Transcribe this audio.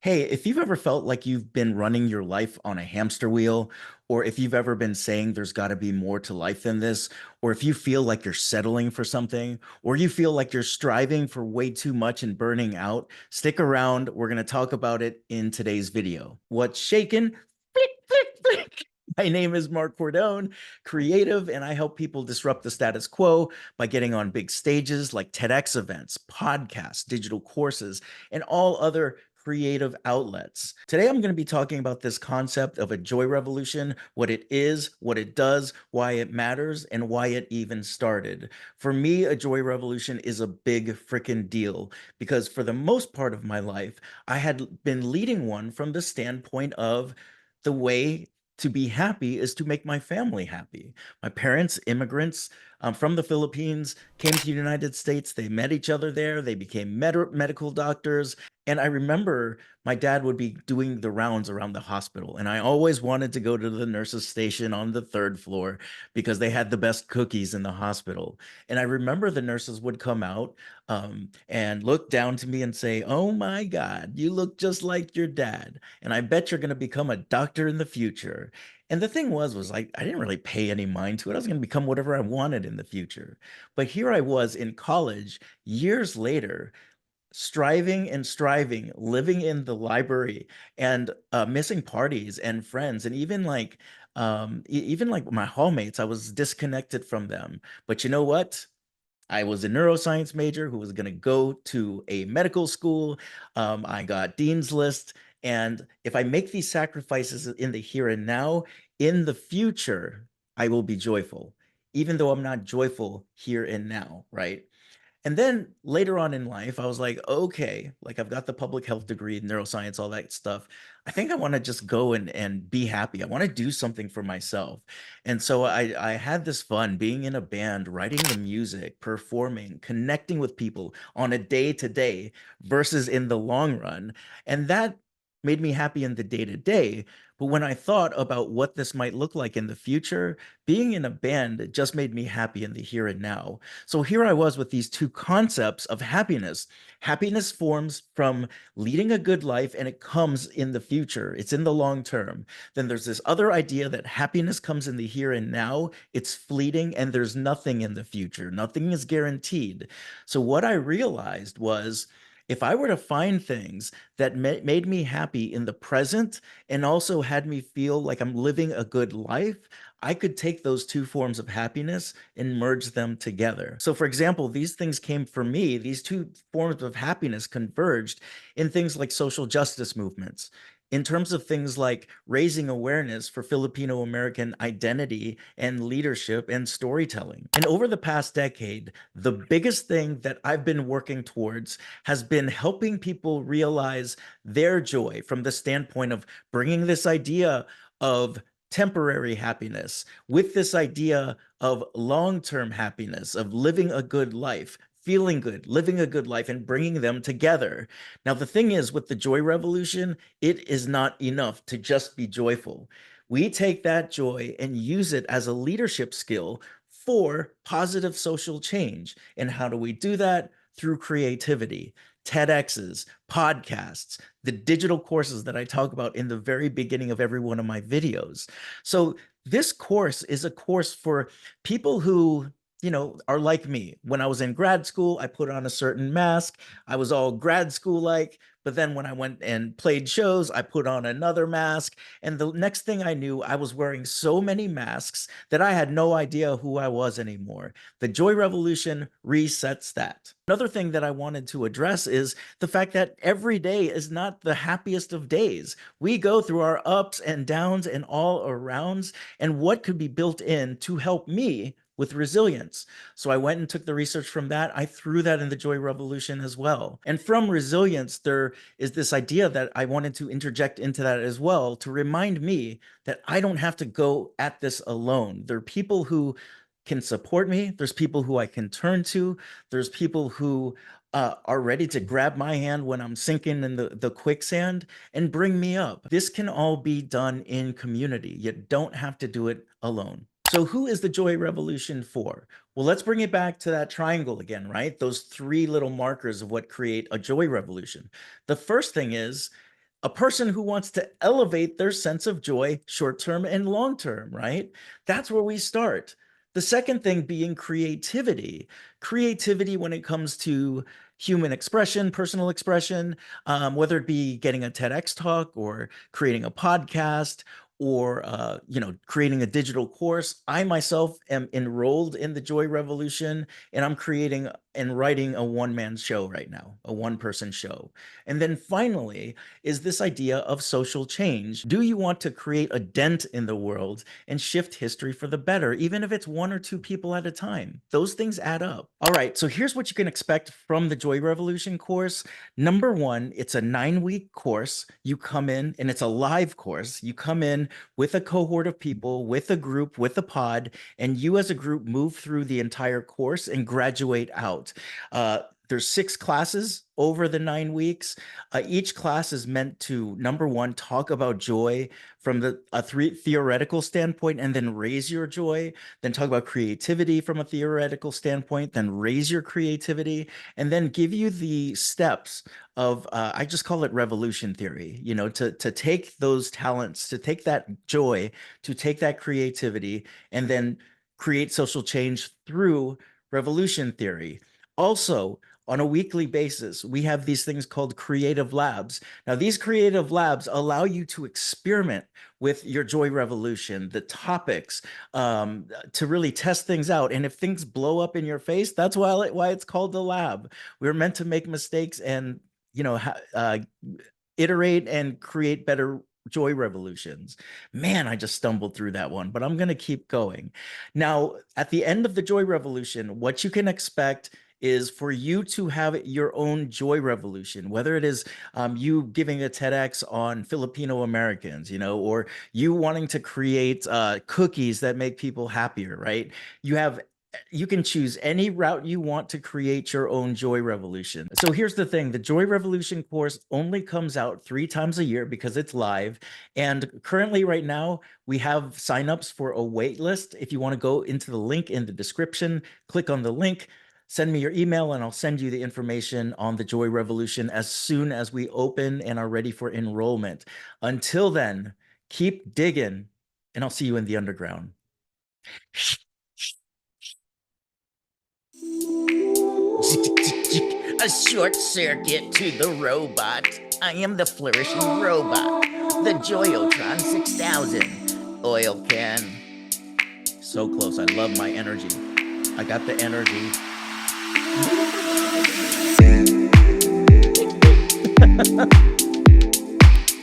Hey, if you've ever felt like you've been running your life on a hamster wheel, or if you've ever been saying there's got to be more to life than this, or if you feel like you're settling for something, or you feel like you're striving for way too much and burning out, stick around. We're going to talk about it in today's video. What's shaking? Flick, flick, flick. My name is Marc Cordon Creative, and I help people disrupt the status quo by getting on big stages like TEDx events, podcasts, digital courses, and all other creative outlets. Today, I'm going to be talking about this concept of a joy revolution, what it is, what it does, why it matters, and why it even started. For me, a joy revolution is a big freaking deal because for the most part of my life, I had been leading one from the standpoint of the way to be happy is to make my family happy. My parents, immigrants from the Philippines, came to the United States. They met each other there. They became medical doctors. And I remember my dad would be doing the rounds around the hospital. And I always wanted to go to the nurse's station on the third floor because they had the best cookies in the hospital. And I remember the nurses would come out and look down to me and say, "Oh my God, you look just like your dad. And I bet you're going to become a doctor in the future." And the thing was like, I didn't really pay any mind to it. I was going to become whatever I wanted in the future. But here I was in college years later striving and striving, living in the library and missing parties and friends, and even like my hallmates, I was disconnected from them. But you know what? I was a neuroscience major who was going to go to a medical school. I got dean's list. And if I make these sacrifices in the here and now, in the future, I will be joyful, even though I'm not joyful here and now, right? And then later on in life, I was like, okay, like I've got the public health degree, neuroscience, all that stuff. I think I want to just go and be happy. I want to do something for myself. And so I had this fun being in a band, writing the music, performing, connecting with people on a day to day versus in the long run. And that made me happy in the day to day. But when I thought about what this might look like in the future, being in a band just made me happy in the here and now. So here I was with these two concepts of happiness. Happiness forms from leading a good life and it comes in the future, it's in the long term. Then there's this other idea that happiness comes in the here and now, it's fleeting, and there's nothing in the future, nothing is guaranteed. So what I realized was, if I were to find things that made me happy in the present and also had me feel like I'm living a good life, I could take those two forms of happiness and merge them together. So, for example, these things came for me, these two forms of happiness converged in things like social justice movements, in terms of things like raising awareness for Filipino American identity and leadership and storytelling. And over the past decade, the biggest thing that I've been working towards has been helping people realize their joy from the standpoint of bringing this idea of temporary happiness with this idea of long term happiness, of living a good life, feeling good, living a good life, and bringing them together. Now, the thing is, with the joy revolution, it is not enough to just be joyful. We take that joy and use it as a leadership skill for positive social change. And how do we do that? Through creativity. TEDx's, podcasts, the digital courses that I talk about in the very beginning of every one of my videos. So this course is a course for people who, are like me. When I was in grad school, I put on a certain mask. I was all grad school like, but then when I went and played shows, I put on another mask. And the next thing I knew, I was wearing so many masks that I had no idea who I was anymore. The Joy Revolution resets that. Another thing that I wanted to address is the fact that every day is not the happiest of days. We go through our ups and downs and all arounds, and what could be built in to help me with resilience. So I went and took the research from that. I threw that in the Joy Revolution as well. And from resilience, there is this idea that I wanted to interject into that as well to remind me that I don't have to go at this alone. There are people who can support me. There's people who I can turn to. There's people who are ready to grab my hand when I'm sinking in the quicksand and bring me up. This can all be done in community. You don't have to do it alone. So who is the Joy Revolution for? Well, let's bring it back to that triangle again, right? Those three little markers of what create a joy revolution. The first thing is a person who wants to elevate their sense of joy, short term and long term, right? That's where we start. The second thing being creativity. Creativity when it comes to human expression, personal expression, whether it be getting a TEDx talk or creating a podcast or creating a digital course. I myself am enrolled in the Joy Revolution, and I'm creating and writing a one-man show right now, a one-person show. And then finally is this idea of social change. Do you want to create a dent in the world and shift history for the better, even if it's one or two people at a time? Those things add up. All right, so here's what you can expect from the Joy Revolution course. Number one, it's a 9-week course. You come in, and it's a live course. You come in with a cohort of people, with a group, with a pod, and you as a group move through the entire course and graduate out. There's 6 classes over the 9 weeks. Each class is meant to, number one, talk about joy from a theoretical standpoint and then raise your joy, then talk about creativity from a theoretical standpoint, then raise your creativity, and then give you the steps of, I just call it revolution theory, to take those talents, to take that joy, to take that creativity, and then create social change through revolution theory. Also, on a weekly basis, we have these things called creative labs. Now, these creative labs allow you to experiment with your Joy Revolution, the topics, to really test things out. And if things blow up in your face, that's why it's called the lab. We're meant to make mistakes and, iterate and create better Joy Revolutions. Man, I just stumbled through that one, but I'm going to keep going. Now, at the end of the Joy Revolution, what you can expect is for you to have your own Joy Revolution, whether it is you giving a TEDx on Filipino Americans, or you wanting to create cookies that make people happier, right? You can choose any route you want to create your own Joy Revolution. So here's the thing, the Joy Revolution course only comes out 3 times a year because it's live. And currently right now, we have signups for a wait list. If you want to go into the link in the description, click on the link, send me your email, and I'll send you the information on the Joy Revolution as soon as we open and are ready for enrollment. Until then, keep digging, and I'll see you in the underground. A short circuit to the robot. I am the flourishing robot, the Joyotron 6000. Oil can. So close. I love my energy. I got the energy. Ha ha ha.